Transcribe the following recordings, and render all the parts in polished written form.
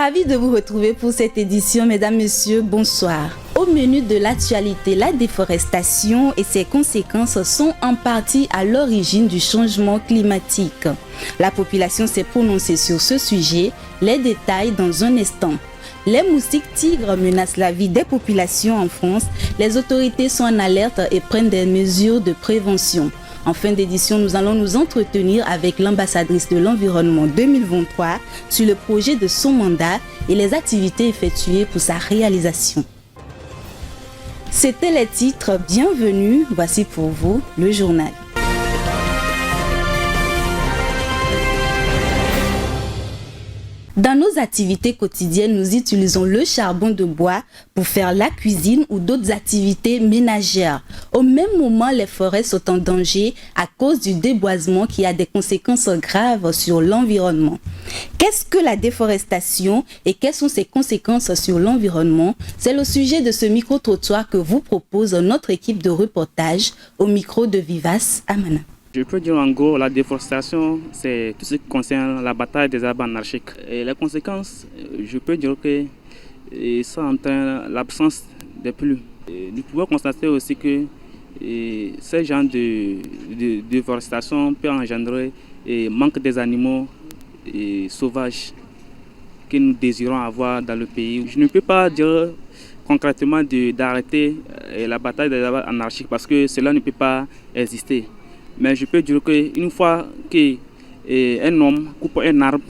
Ravi de vous retrouver pour cette édition, mesdames, messieurs, bonsoir. Au menu de l'actualité, la déforestation et ses conséquences sont en partie à l'origine du changement climatique. La population s'est prononcée sur ce sujet, les détails dans un instant. Les moustiques tigres menacent la vie des populations en France. Les autorités sont en alerte et prennent des mesures de prévention. En fin d'édition, nous allons nous entretenir avec l'ambassadrice de l'environnement 2023 sur le projet de son mandat et les activités effectuées pour sa réalisation. C'était les titres. Bienvenue, voici pour vous le journal. Dans nos activités quotidiennes, nous utilisons le charbon de bois pour faire la cuisine ou d'autres activités ménagères. Au même moment, les forêts sont en danger à cause du déboisement qui a des conséquences graves sur l'environnement. Qu'est-ce que la déforestation et quelles sont ses conséquences sur l'environnement? C'est le sujet de ce micro-trottoir que vous propose notre équipe de reportage au micro de Vivace Amana. Je peux dire en gros, la déforestation, c'est tout ce qui concerne la bataille des arbres anarchiques. Et les conséquences, je peux dire que ça entraîne l'absence des pluies. Nous pouvons constater aussi que ce genre de déforestation peut engendrer un manque des animaux sauvages que nous désirons avoir dans le pays. Je ne peux pas dire concrètement d'arrêter la bataille des arbres anarchiques parce que cela ne peut pas exister. Mais je peux dire qu'une fois qu'un homme coupe un arbre,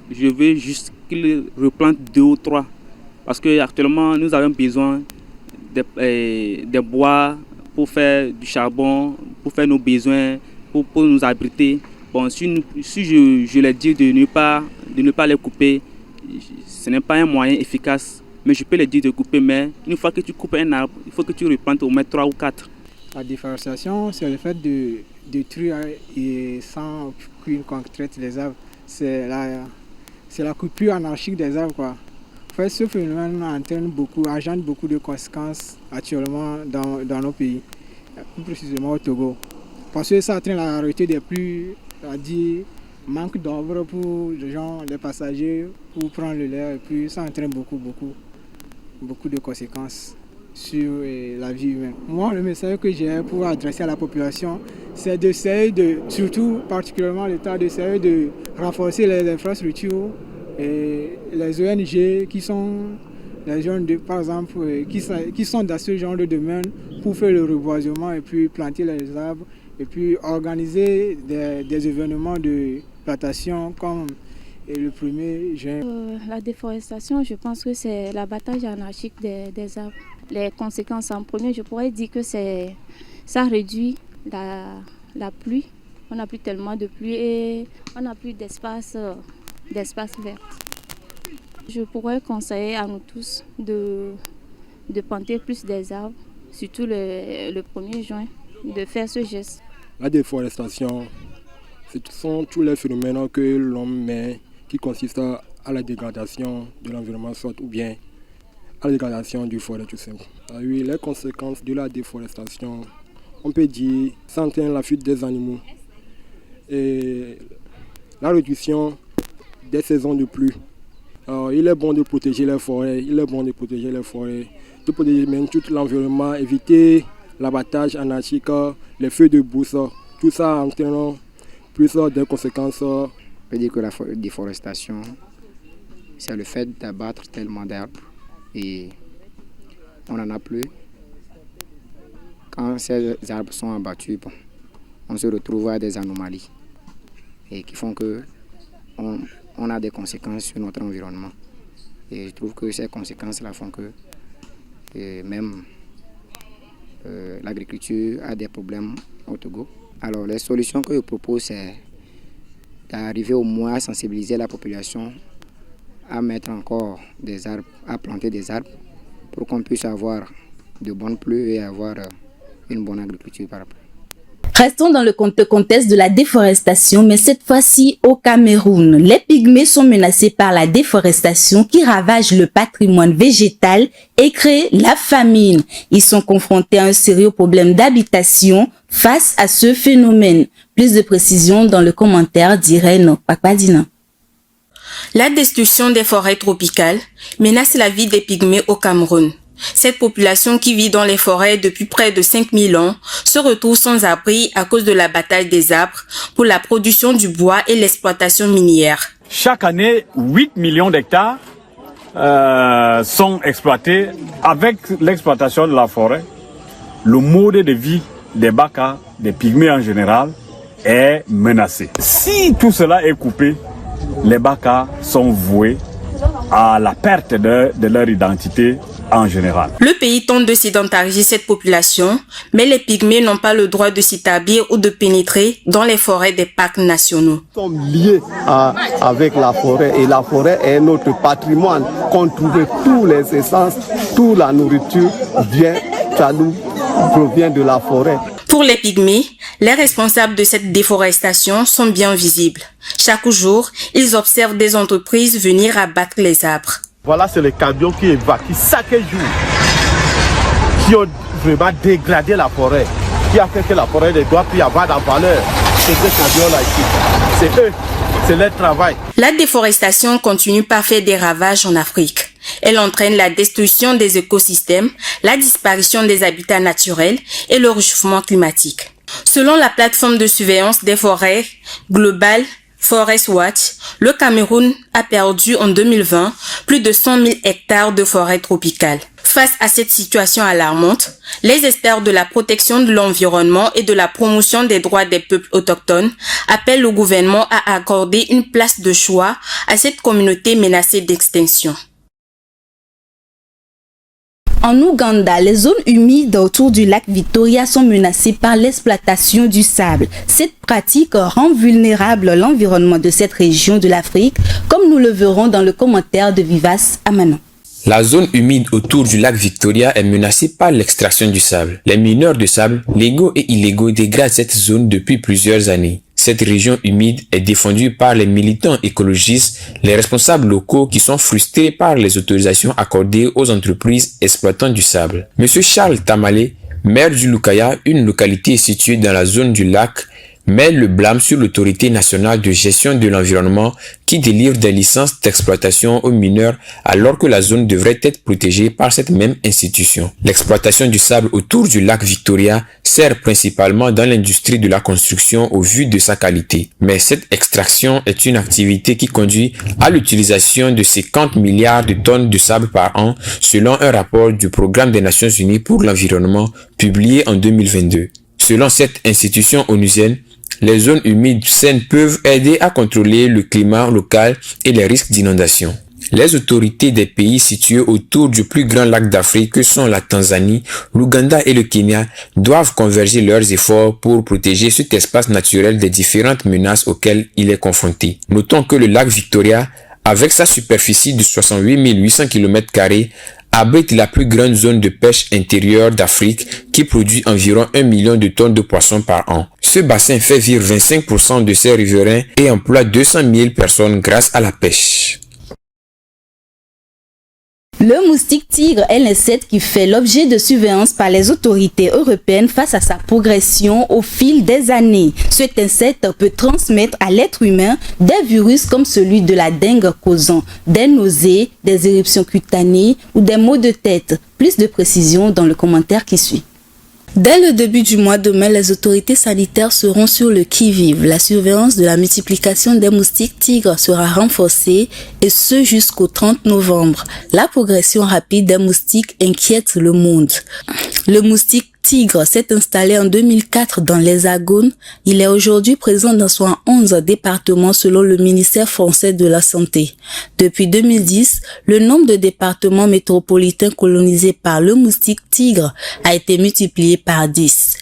je veux juste qu'il replante 2 ou 3. Parce qu'actuellement, nous avons besoin de bois pour faire du charbon, pour faire nos besoins, pour nous abriter. Bon, si je leur dis de ne pas les couper, ce n'est pas un moyen efficace. Mais je peux leur dire de couper. Mais une fois que tu coupes un arbre, il faut que tu replantes au moins 3 ou 4. La déforestation, c'est le fait de détruire et sans aucune concrète les arbres. C'est la coupure anarchique des arbres, quoi. En fait, ce phénomène engendre beaucoup de conséquences actuellement dans nos pays, plus précisément au Togo. Parce que ça entraîne la rareté des pluies, c'est-à-dire manque d'ombre pour les passagers, pour prendre le lait, et puis ça entraîne beaucoup de conséquences sur la vie humaine. Moi, le message que j'ai pour adresser à la population, c'est d'essayer surtout particulièrement l'État, d'essayer de renforcer les infrastructures et les ONG qui sont les jeunes, par exemple, qui sont dans ce genre de domaine pour faire le reboisement et puis planter les arbres et puis organiser des événements de plantation comme le 1er juin. La déforestation, je pense que c'est l'abattage anarchique des arbres. Les conséquences en premier, je pourrais dire que ça réduit la pluie. On n'a plus tellement de pluie et on n'a plus d'espace vert. Je pourrais conseiller à nous tous de planter plus des arbres, surtout le 1er juin, de faire ce geste. La déforestation, ce sont tous les phénomènes que l'homme met qui consistent à la dégradation de l'environnement, soit ou bien à la dégradation du forêt tout simple. Oui, les conséquences de la déforestation, on peut dire, ça entraîne la fuite des animaux et la réduction des saisons de pluie. Alors, il est bon de protéger les forêts, de protéger même tout l'environnement, éviter l'abattage anarchique, les feux de brousse, tout ça entraîne plus de conséquences. On peut dire que la déforestation, c'est le fait d'abattre tellement d'arbres et on n'en a plus. Quand ces arbres sont abattus, on se retrouve à des anomalies et qui font que on a des conséquences sur notre environnement. Et je trouve que ces conséquences-là font que même l'agriculture a des problèmes au Togo. Alors les solutions que je propose, c'est d'arriver au moins à sensibiliser la population à mettre encore des arbres, à planter des arbres pour qu'on puisse avoir de bonnes pluies et avoir une bonne agriculture par rapport. Restons dans le contexte de la déforestation, mais cette fois-ci au Cameroun. Les pygmées sont menacés par la déforestation qui ravage le patrimoine végétal et crée la famine. Ils sont confrontés à un sérieux problème d'habitation face à ce phénomène. Plus de précisions dans le commentaire d'Irène Pakpadina. La destruction des forêts tropicales menace la vie des pygmées au Cameroun. Cette population qui vit dans les forêts depuis près de 5000 ans se retrouve sans abri à cause de la bataille des arbres pour la production du bois et l'exploitation minière. Chaque année, 8 millions d'hectares sont exploités. Avec l'exploitation de la forêt, le mode de vie des Baka, des pygmées en général, est menacé. Si tout cela est coupé, les Baka sont voués à la perte de leur identité en général. Le pays tente de sédentariser cette population, mais les pygmées n'ont pas le droit de s'établir ou de pénétrer dans les forêts des parcs nationaux. Nous sommes liés avec la forêt et la forêt est notre patrimoine. Qu'on trouve tous les essences, toute la nourriture provient de la forêt. Pour les pygmées, les responsables de cette déforestation sont bien visibles. Chaque jour, ils observent des entreprises venir abattre les arbres. Voilà, c'est les camions qui évacuent chaque jour, qui ont vraiment dégradé la forêt, qui a fait que la forêt ne doit plus avoir de valeur. C'est ces camions-là ici. C'est eux, c'est leur travail. La déforestation continue par faire des ravages en Afrique. Elle entraîne la destruction des écosystèmes, la disparition des habitats naturels et le réchauffement climatique. Selon la plateforme de surveillance des forêts Global Forest Watch, le Cameroun a perdu en 2020 plus de 100 000 hectares de forêts tropicales. Face à cette situation alarmante, les experts de la protection de l'environnement et de la promotion des droits des peuples autochtones appellent le gouvernement à accorder une place de choix à cette communauté menacée d'extinction. En Ouganda, les zones humides autour du lac Victoria sont menacées par l'exploitation du sable. Cette pratique rend vulnérable l'environnement de cette région de l'Afrique, comme nous le verrons dans le commentaire de Vivace Amanon. La zone humide autour du lac Victoria est menacée par l'extraction du sable. Les mineurs de sable, légaux et illégaux, dégradent cette zone depuis plusieurs années. Cette région humide est défendue par les militants écologistes, les responsables locaux qui sont frustrés par les autorisations accordées aux entreprises exploitant du sable. Monsieur Charles Tamale, maire du Lukaya, une localité située dans la zone du lac, met le blâme sur l'autorité nationale de gestion de l'environnement qui délivre des licences d'exploitation aux mineurs alors que la zone devrait être protégée par cette même institution. L'exploitation du sable autour du lac Victoria sert principalement dans l'industrie de la construction au vu de sa qualité. Mais cette extraction est une activité qui conduit à l'utilisation de 50 milliards de tonnes de sable par an selon un rapport du Programme des Nations Unies pour l'environnement publié en 2022. Selon cette institution onusienne, les zones humides saines peuvent aider à contrôler le climat local et les risques d'inondation. Les autorités des pays situés autour du plus grand lac d'Afrique que sont la Tanzanie, l'Ouganda et le Kenya doivent converger leurs efforts pour protéger cet espace naturel des différentes menaces auxquelles il est confronté. Notons que le lac Victoria, avec sa superficie de 68 800 km², abrite la plus grande zone de pêche intérieure d'Afrique qui produit environ 1 million de tonnes de poissons par an. Ce bassin fait vivre 25% de ses riverains et emploie 200 000 personnes grâce à la pêche. Le moustique tigre est l'insecte qui fait l'objet de surveillance par les autorités européennes face à sa progression au fil des années. Cet insecte peut transmettre à l'être humain des virus comme celui de la dengue causant des nausées, des éruptions cutanées ou des maux de tête. Plus de précisions dans le commentaire qui suit. Dès le début du mois de mai, les autorités sanitaires seront sur le qui-vive. La surveillance de la multiplication des moustiques tigres sera renforcée et ce jusqu'au 30 novembre. La progression rapide des moustiques inquiète le monde. Le moustique tigre s'est installé en 2004 dans l'Hexagone. Il est aujourd'hui présent dans 71 départements selon le ministère français de la Santé. Depuis 2010, le nombre de départements métropolitains colonisés par le moustique tigre a été multiplié par 10.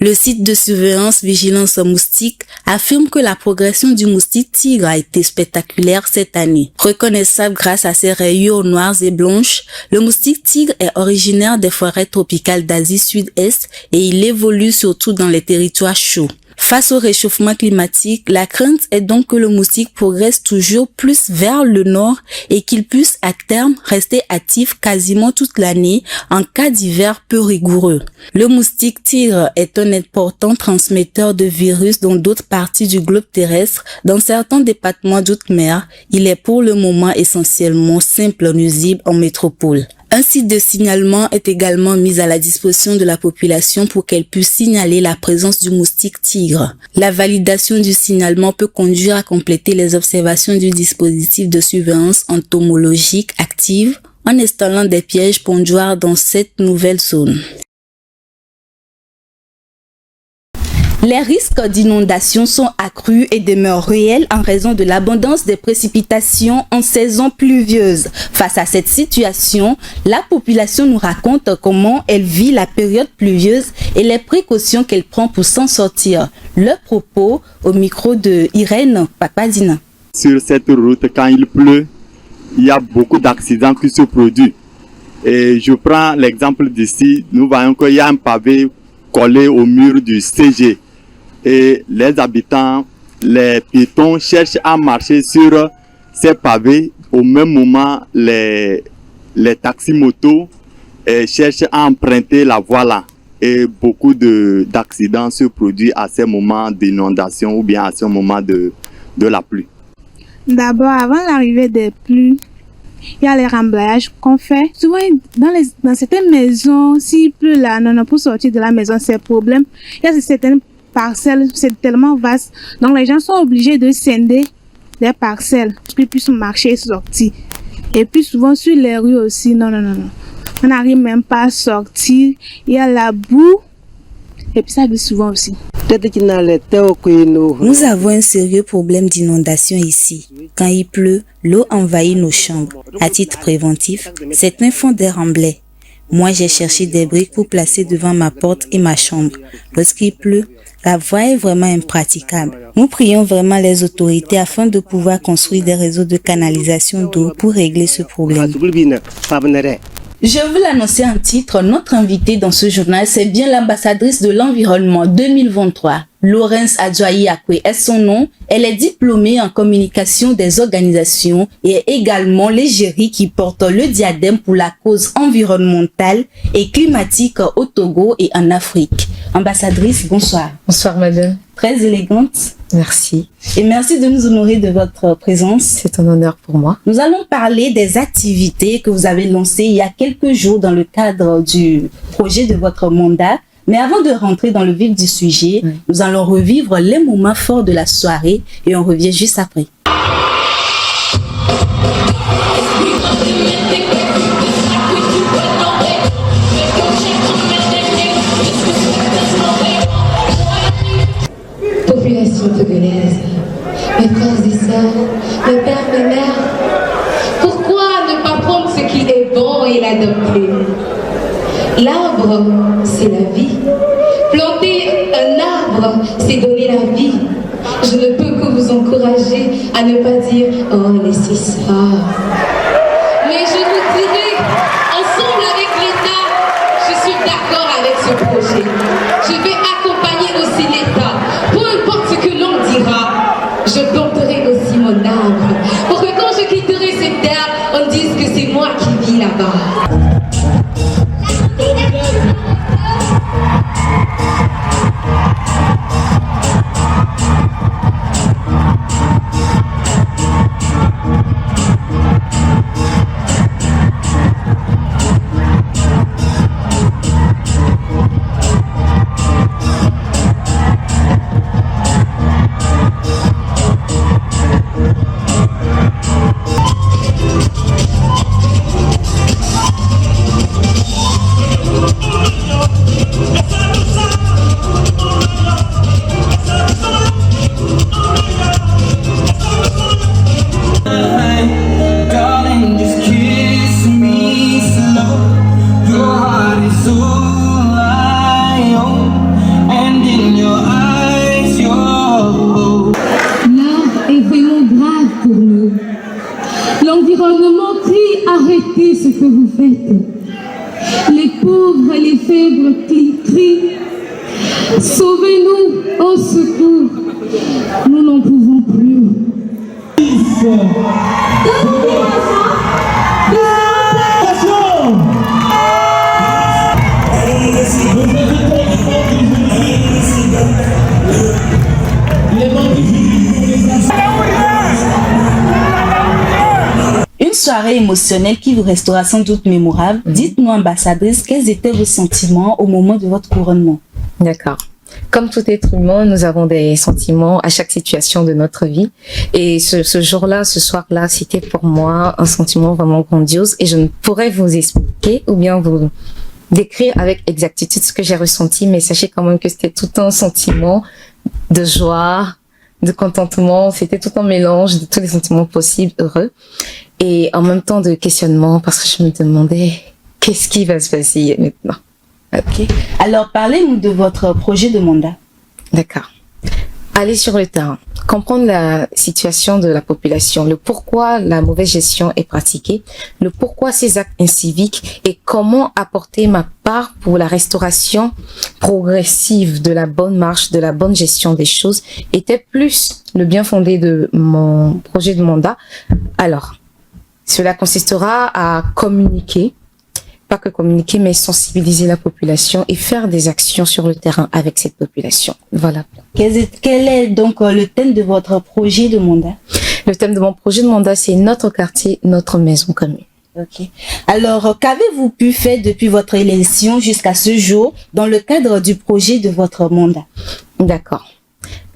Le site de surveillance Vigilance Moustique affirme que la progression du moustique tigre a été spectaculaire cette année. Reconnaissable grâce à ses rayures noires et blanches, le moustique tigre est originaire des forêts tropicales d'Asie Sud-Est sud-ouest et il évolue surtout dans les territoires chauds. Face au réchauffement climatique, la crainte est donc que le moustique progresse toujours plus vers le nord et qu'il puisse à terme rester actif quasiment toute l'année en cas d'hiver peu rigoureux. Le moustique tigre est un important transmetteur de virus dans d'autres parties du globe terrestre. Dans certains départements d'outre-mer, il est pour le moment essentiellement simple nuisible en métropole. Un site de signalement est également mis à la disposition de la population pour qu'elle puisse signaler la présence du moustique tigre. La validation du signalement peut conduire à compléter les observations du dispositif de surveillance entomologique active en installant des pièges pondoirs dans cette nouvelle zone. Les risques d'inondation sont accrus et demeurent réels en raison de l'abondance des précipitations en saison pluvieuse. Face à cette situation, la population nous raconte comment elle vit la période pluvieuse et les précautions qu'elle prend pour s'en sortir. Le propos au micro de Irène Papadina. Sur cette route, quand il pleut, il y a beaucoup d'accidents qui se produisent. Et je prends l'exemple d'ici, nous voyons qu'il y a un pavé collé au mur du CG. Et les habitants, les piétons cherchent à marcher sur ces pavés. Au même moment, les taxis-motos cherchent à emprunter la voie là. Et beaucoup d'accidents se produisent à ces moments d'inondation ou bien à ce moment de la pluie. D'abord, avant l'arrivée des pluies, il y a les remblayages qu'on fait. Souvent, dans certaines maisons, s'il pleut là, non, pour sortir de la maison, c'est problème. Il y a certaines parcelles, c'est tellement vaste. Donc, les gens sont obligés de scinder des parcelles pour qu'ils puissent marcher et sortir. Et puis, souvent, sur les rues aussi, non. On n'arrive même pas à sortir. Il y a la boue. Et puis, ça glisse souvent aussi. Nous avons un sérieux problème d'inondation ici. Quand il pleut, l'eau envahit nos chambres. À titre préventif, certains font des remblais. Moi, j'ai cherché des briques pour placer devant ma porte et ma chambre. Lorsqu'il pleut, la voie est vraiment impraticable. Nous prions vraiment les autorités afin de pouvoir construire des réseaux de canalisation d'eau pour régler ce problème. Je veux l'annoncer en titre, notre invitée dans ce journal, c'est bien l'ambassadrice de l'environnement 2023. Laurence Adjoayi-Akwe est son nom. Elle est diplômée en communication des organisations et est également l'égérie qui porte le diadème pour la cause environnementale et climatique au Togo et en Afrique. Ambassadrice, bonsoir. Bonsoir madame. Très élégante. Merci. Et merci de nous honorer de votre présence. C'est un honneur pour moi. Nous allons parler des activités que vous avez lancées il y a quelques jours dans le cadre du projet de votre mandat. Mais avant de rentrer dans le vif du sujet, nous allons revivre les moments forts de la soirée et on revient juste après. Population togolaise, mes frères et sœurs, mes pères, mes mères, pourquoi ne pas prendre ce qui est bon et l'adopter? L'arbre, c'est la vie. Planter un arbre, c'est donner la vie. Je ne peux que vous encourager à ne pas dire « Oh, laissez ça ». Mais je vous dirai, ensemble avec l'État, je suis d'accord avec ce projet. Je vais accompagner aussi l'État. Peu importe ce que l'on dira, je planterai aussi mon arbre. Pour que quand je quitterai cette terre, on dise que c'est moi qui vis là-bas. L'environnement crie arrêtez ce que vous faites. Les pauvres, les faibles qui crient. Sauvez-nous, au secours, nous n'en pouvons plus. Une soirée émotionnelle qui vous restera sans doute mémorable. Dites-nous, ambassadrice, quels étaient vos sentiments au moment de votre couronnement? D'accord. Comme tout être humain, nous avons des sentiments à chaque situation de notre vie. Et ce jour-là, ce soir-là, c'était pour moi un sentiment vraiment grandiose. Et je ne pourrais vous expliquer ou bien vous décrire avec exactitude ce que j'ai ressenti. Mais sachez quand même que c'était tout un sentiment de joie, de contentement. C'était tout un mélange de tous les sentiments possibles, heureux. Et en même temps de questionnement, parce que je me demandais qu'est-ce qui va se passer maintenant. Ok. Alors, parlez-nous de votre projet de mandat. D'accord. Aller sur le terrain, comprendre la situation de la population, le pourquoi la mauvaise gestion est pratiquée, le pourquoi ces actes inciviques et comment apporter ma part pour la restauration progressive de la bonne marche, de la bonne gestion des choses, était plus le bien fondé de mon projet de mandat. Alors, cela consistera à communiquer, pas que communiquer, mais sensibiliser la population et faire des actions sur le terrain avec cette population. Voilà. Quel est donc le thème de votre projet de mandat? Le thème de mon projet de mandat, c'est notre quartier, notre maison commune. Ok. Alors, qu'avez-vous pu faire depuis votre élection jusqu'à ce jour dans le cadre du projet de votre mandat? D'accord.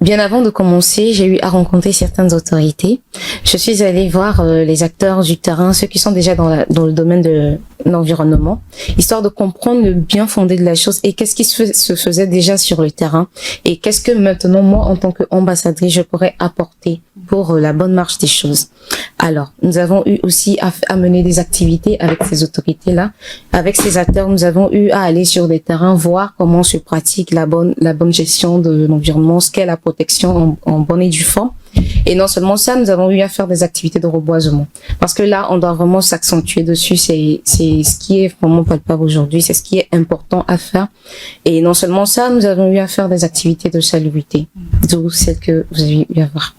Bien avant de commencer, j'ai eu à rencontrer certaines autorités. Je suis allée voir les acteurs du terrain, ceux qui sont déjà dans le domaine de l'environnement, histoire de comprendre le bien fondé de la chose et qu'est-ce qui se faisait déjà sur le terrain et qu'est-ce que maintenant moi, en tant qu'ambassadrice, je pourrais apporter pour la bonne marche des choses. Alors, nous avons eu aussi à mener des activités avec ces autorités-là. Avec ces acteurs, nous avons eu à aller sur des terrains, voir comment se pratique la bonne gestion de l'environnement, ce qu'est la protection en bonne et due forme. Et non seulement ça, nous avons eu à faire des activités de reboisement. Parce que là, on doit vraiment s'accentuer dessus. C'est ce qui est vraiment palpable aujourd'hui. C'est ce qui est important à faire. Et non seulement ça, nous avons eu à faire des activités de salubrité. D'où celle que vous avez eu à voir.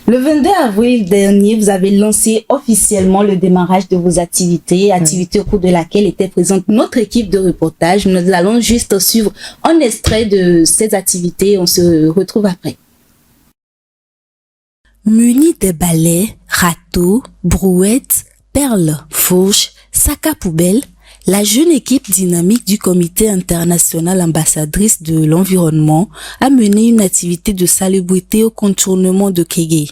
Le 22 avril dernier, vous avez lancé officiellement le démarrage de vos activités, au cours de laquelle était présente notre équipe de reportage. Nous allons juste suivre un extrait de ces activités. On se retrouve après. Munis de balais, râteaux, brouettes, perles, fourches, sacs à poubelle, la jeune équipe dynamique du Comité international ambassadrice de l'environnement a mené une activité de salubrité au contournement de Kégué.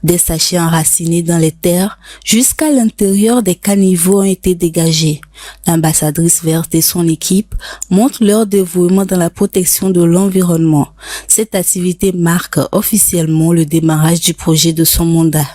Des sachets enracinés dans les terres jusqu'à l'intérieur des caniveaux ont été dégagés. L'ambassadrice verte et son équipe montrent leur dévouement dans la protection de l'environnement. Cette activité marque officiellement le démarrage du projet de son mandat.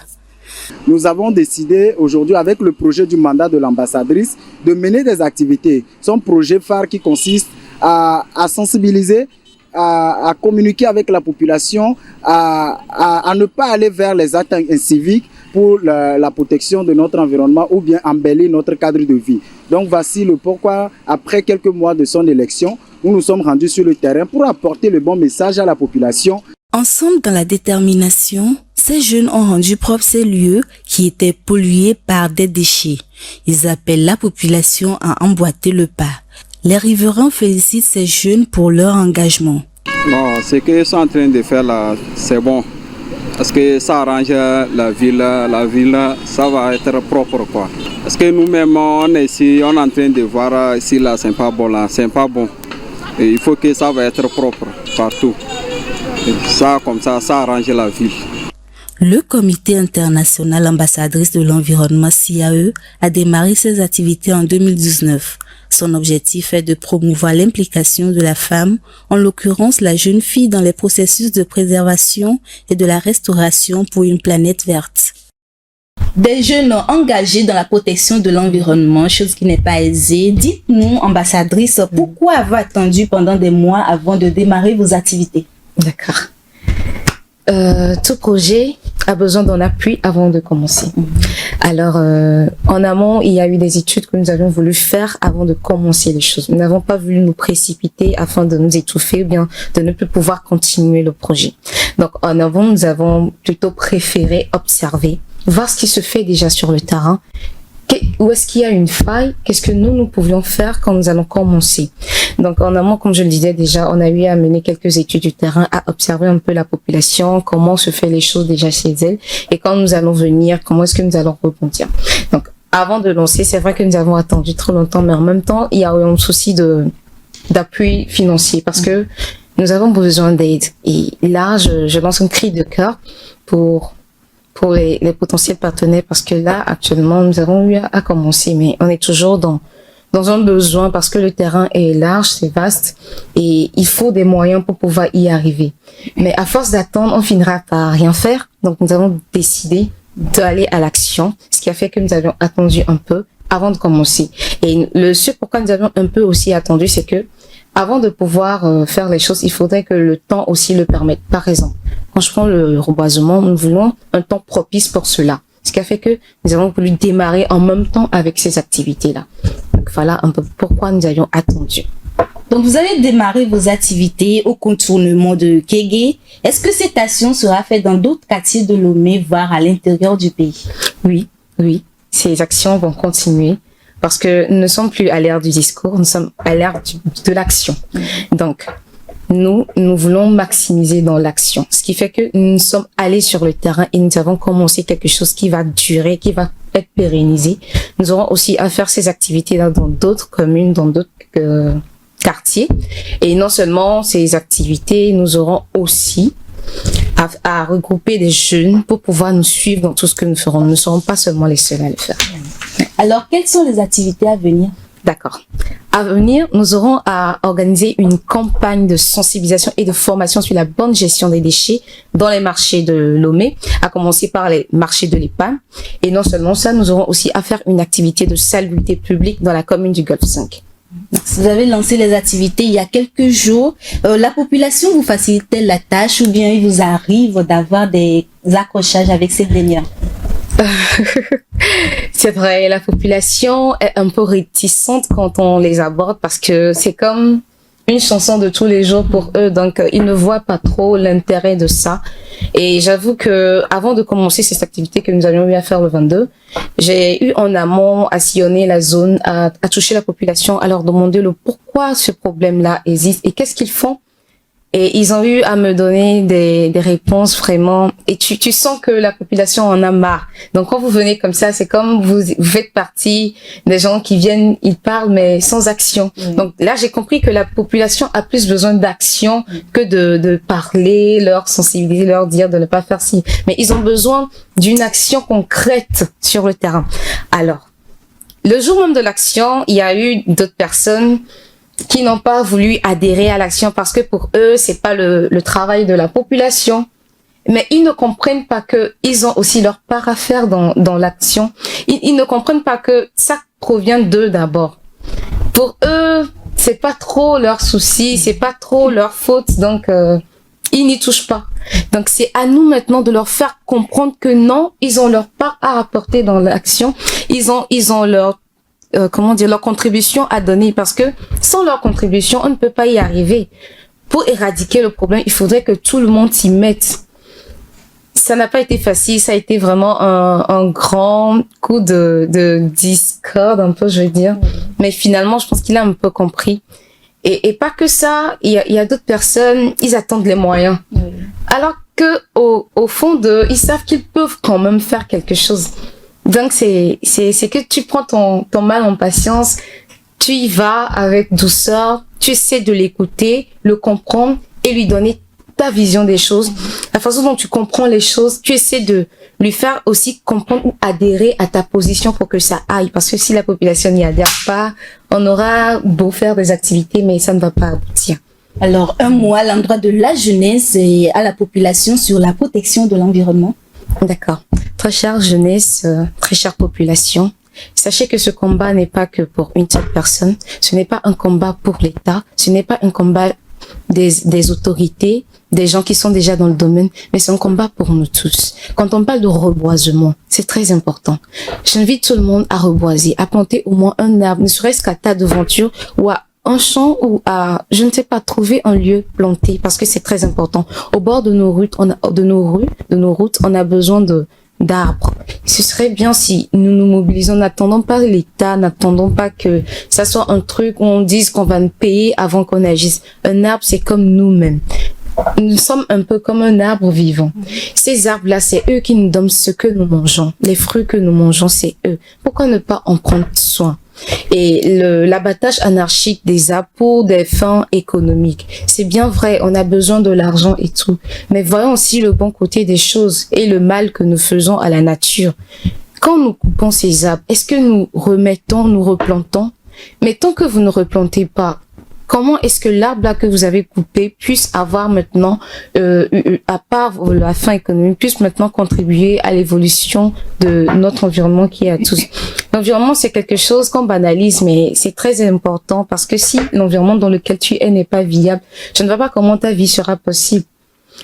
Nous avons décidé aujourd'hui avec le projet du mandat de l'ambassadrice de mener des activités. Son projet phare qui consiste à sensibiliser, à communiquer avec la population, à ne pas aller vers les actes inciviques pour la protection de notre environnement ou bien embellir notre cadre de vie. Donc voici le pourquoi, après quelques mois de son élection, nous nous sommes rendus sur le terrain pour apporter le bon message à la population. Ensemble dans la détermination, ces jeunes ont rendu propre ces lieux qui étaient pollués par des déchets. Ils appellent la population à emboîter le pas. Les riverains félicitent ces jeunes pour leur engagement. Bon, ce qu'ils sont en train de faire là, c'est bon. Parce que ça arrange la ville, ça va être propre quoi. Parce que nous-mêmes, on est ici, on est en train de voir ici là, c'est pas bon là, c'est pas bon. Et il faut que ça va être propre partout. Et ça, comme ça arrange la ville. Le Comité international ambassadrice de l'environnement CIAE a démarré ses activités en 2019. Son objectif est de promouvoir l'implication de la femme, en l'occurrence la jeune fille, dans les processus de préservation et de la restauration pour une planète verte. Des jeunes engagés dans la protection de l'environnement, chose qui n'est pas aisée. Dites-nous, ambassadrice, pourquoi avoir attendu pendant des mois avant de démarrer vos activités? D'accord. Tout projet a besoin d'un appui avant de commencer. Alors, en amont, il y a eu des études que nous avions voulu faire avant de commencer les choses. Nous n'avons pas voulu nous précipiter afin de nous étouffer ou bien de ne plus pouvoir continuer le projet. Donc, en amont, nous avons plutôt préféré observer, voir ce qui se fait déjà sur le terrain. Où est-ce qu'il y a une faille? Qu'est-ce que nous pouvions faire quand nous allons commencer? Donc, en amont, comme je le disais déjà, on a eu à mener quelques études du terrain, à observer un peu la population, comment se fait les choses déjà chez elle, et quand nous allons venir, comment est-ce que nous allons rebondir. Donc, avant de lancer, c'est vrai que nous avons attendu trop longtemps, mais en même temps, il y a eu un souci d'appui financier, parce que nous avons besoin d'aide. Et là, je lance un cri de cœur pour les potentiels partenaires, parce que là, actuellement, nous avons eu à commencer, mais on est toujours dans un besoin, parce que le terrain est large, c'est vaste, et il faut des moyens pour pouvoir y arriver. Mais à force d'attendre, on finira par rien faire. Donc, nous avons décidé d'aller à l'action, ce qui a fait que nous avions attendu un peu avant de commencer. Et ce pourquoi nous avions un peu aussi attendu, c'est que avant de pouvoir faire les choses, il faudrait que le temps aussi le permette. Par exemple, quand je prends le reboisement, nous voulons un temps propice pour cela. Ce qui a fait que nous avons voulu démarrer en même temps avec ces activités-là. Donc voilà un peu pourquoi nous avions attendu. Donc vous avez démarré vos activités au contournement de Kégué. Est-ce que cette action sera faite dans d'autres quartiers de Lomé, voire à l'intérieur du pays? Oui. Ces actions vont continuer. Parce que nous ne sommes plus à l'ère du discours, nous sommes à l'ère de l'action. Donc, nous voulons maximiser dans l'action. Ce qui fait que nous sommes allés sur le terrain et nous avons commencé quelque chose qui va durer, qui va être pérennisé. Nous aurons aussi à faire ces activités-là dans d'autres communes, dans d'autres quartiers. Et non seulement ces activités, nous aurons aussi à regrouper des jeunes pour pouvoir nous suivre dans tout ce que nous ferons. Nous ne serons pas seulement les seuls à le faire. Alors, quelles sont les activités à venir? D'accord. À venir, nous aurons à organiser une campagne de sensibilisation et de formation sur la bonne gestion des déchets dans les marchés de Lomé, à commencer par les marchés de l'EPAM. Et non seulement ça, nous aurons aussi à faire une activité de salubrité publique dans la commune du Golfe 5. Vous avez lancé les activités il y a quelques jours. La population vous facilite-t-elle la tâche ou bien il vous arrive d'avoir des accrochages avec ces dernières? C'est vrai, la population est un peu réticente quand on les aborde parce que c'est comme une chanson de tous les jours pour eux, donc ils ne voient pas trop l'intérêt de ça. Et j'avoue que avant de commencer cette activité que nous avions eu à faire le 22, j'ai eu en amont à sillonner la zone, à toucher la population, à leur demander le pourquoi ce problème-là existe et qu'est-ce qu'ils font. Et ils ont eu à me donner des réponses vraiment. Et tu sens que la population en a marre. Donc quand vous venez comme ça, c'est comme vous faites partie des gens qui viennent, ils parlent mais sans action. Donc là, j'ai compris que la population a plus besoin d'action que de parler, leur sensibiliser, leur dire de ne pas faire ci. Mais ils ont besoin d'une action concrète sur le terrain. Alors, le jour même de l'action, il y a eu d'autres personnes qui n'ont pas voulu adhérer à l'action parce que pour eux, c'est pas le travail de la population. Mais ils ne comprennent pas que ils ont aussi leur part à faire dans l'action. Ils ne comprennent pas que ça provient d'eux d'abord. Pour eux, c'est pas trop leur souci, c'est pas trop leur faute, donc ils n'y touchent pas. Donc c'est à nous maintenant de leur faire comprendre que non, ils ont leur part à apporter dans l'action. Ils ont leur leur contribution à donner, parce que sans leur contribution, on ne peut pas y arriver. Pour éradiquer le problème, il faudrait que tout le monde s'y mette. Ça n'a pas été facile, ça a été vraiment un grand coup de discorde, un peu, je veux dire. Mais finalement, je pense qu'il a un peu compris. Et pas que ça, il y a d'autres personnes, ils attendent les moyens. Alors que au fond ils savent qu'ils peuvent quand même faire quelque chose. Donc c'est que tu prends ton mal en patience, tu y vas avec douceur, tu essaies de l'écouter, le comprendre et lui donner ta vision des choses. La façon dont tu comprends les choses, tu essaies de lui faire aussi comprendre ou adhérer à ta position pour que ça aille. Parce que si la population n'y adhère pas, on aura beau faire des activités, mais ça ne va pas aboutir. Alors, un mot à l'endroit de la jeunesse et à la population sur la protection de l'environnement. D'accord. Très chère jeunesse, très chère population, sachez que ce combat n'est pas que pour une seule personne. Ce n'est pas un combat pour l'État. Ce n'est pas un combat des autorités. des gens qui sont déjà dans le domaine, mais c'est un combat pour nous tous. Quand on parle de reboisement, c'est très important. J'invite tout le monde à reboiser, à planter au moins un arbre, ne serait-ce qu'à tas d'aventure ou à un champ ou à, je ne sais pas, trouver un lieu planté parce que c'est très important. Au bord de nos routes, de nos routes, on a besoin d'arbres. Ce serait bien si nous nous mobilisons, n'attendons pas l'État, n'attendons pas que ça soit un truc où on dise qu'on va nous payer avant qu'on agisse. Un arbre, c'est comme nous-mêmes. Nous sommes un peu comme un arbre vivant. Ces arbres-là, c'est eux qui nous donnent ce que nous mangeons. Les fruits que nous mangeons, c'est eux. Pourquoi ne pas en prendre soin? Et l'abattage anarchique des arbres pour des fins économiques, c'est bien vrai, on a besoin de l'argent et tout, mais voyons aussi le bon côté des choses et le mal que nous faisons à la nature. Quand nous coupons ces arbres, est-ce que nous remettons, nous replantons? Mais tant que vous ne replantez pas, comment est-ce que l'arbre là que vous avez coupé puisse avoir maintenant, à part la fin économique, puisse maintenant contribuer à l'évolution de notre environnement qui est à tous? L'environnement, c'est quelque chose qu'on banalise, mais c'est très important parce que si l'environnement dans lequel tu es n'est pas viable, je ne vois pas comment ta vie sera possible.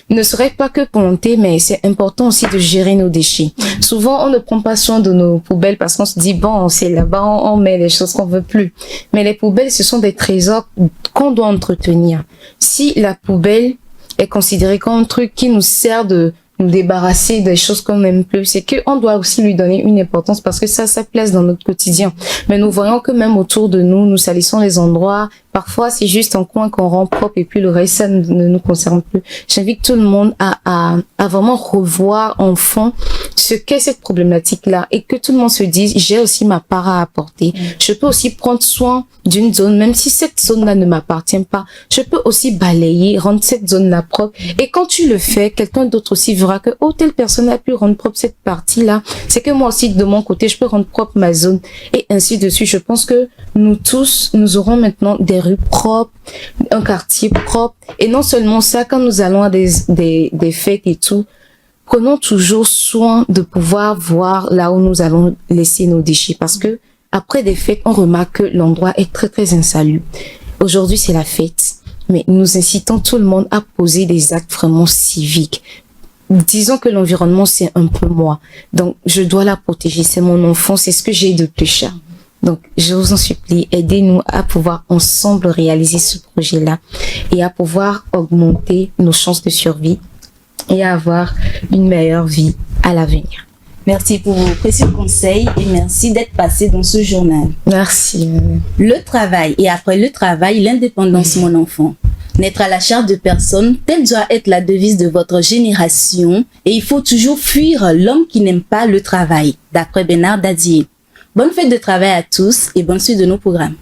Ne serait pas que planter, mais c'est important aussi de gérer nos déchets. Souvent, on ne prend pas soin de nos poubelles parce qu'on se dit, bon, c'est là-bas, on met les choses qu'on veut plus. Mais les poubelles, ce sont des trésors qu'on doit entretenir. Si la poubelle est considérée comme un truc qui nous sert de nous débarrasser des choses qu'on n'aime plus, c'est qu'on doit aussi lui donner une importance parce que ça place dans notre quotidien. Mais nous voyons que même autour de nous, nous salissons les endroits. Parfois, c'est juste un coin qu'on rend propre et puis le reste, ça ne nous concerne plus. J'invite tout le monde à vraiment revoir en fond ce qu'est cette problématique-là et que tout le monde se dise, j'ai aussi ma part à apporter. Je peux aussi prendre soin d'une zone, même si cette zone-là ne m'appartient pas. Je peux aussi balayer, rendre cette zone-là propre. Et quand tu le fais, quelqu'un d'autre aussi verra que, oh, telle personne a pu rendre propre cette partie-là. C'est que moi aussi, de mon côté, je peux rendre propre ma zone. Et ainsi de suite. Je pense que nous tous, nous aurons maintenant des rues propres, un quartier propre. Et non seulement ça, quand nous allons à des fêtes et tout, prenons toujours soin de pouvoir voir là où nous allons laisser nos déchets. Parce que après des fêtes, on remarque que l'endroit est très, très insalubre. Aujourd'hui, c'est la fête. Mais nous incitons tout le monde à poser des actes vraiment civiques. Disons que l'environnement, c'est un peu moi. Donc, je dois la protéger. C'est mon enfant. C'est ce que j'ai de plus cher. Donc, je vous en supplie, aidez-nous à pouvoir ensemble réaliser ce projet-là et à pouvoir augmenter nos chances de survie et à avoir une meilleure vie à l'avenir. Merci pour vos précieux conseils et merci d'être passé dans ce journal. Merci. Le travail et après le travail, l'indépendance, mon enfant. N'être à la charge de personne, telle doit être la devise de votre génération et il faut toujours fuir l'homme qui n'aime pas le travail, d'après Bernard Dadier. Bonne fête de travail à tous et bonne suite de nos programmes.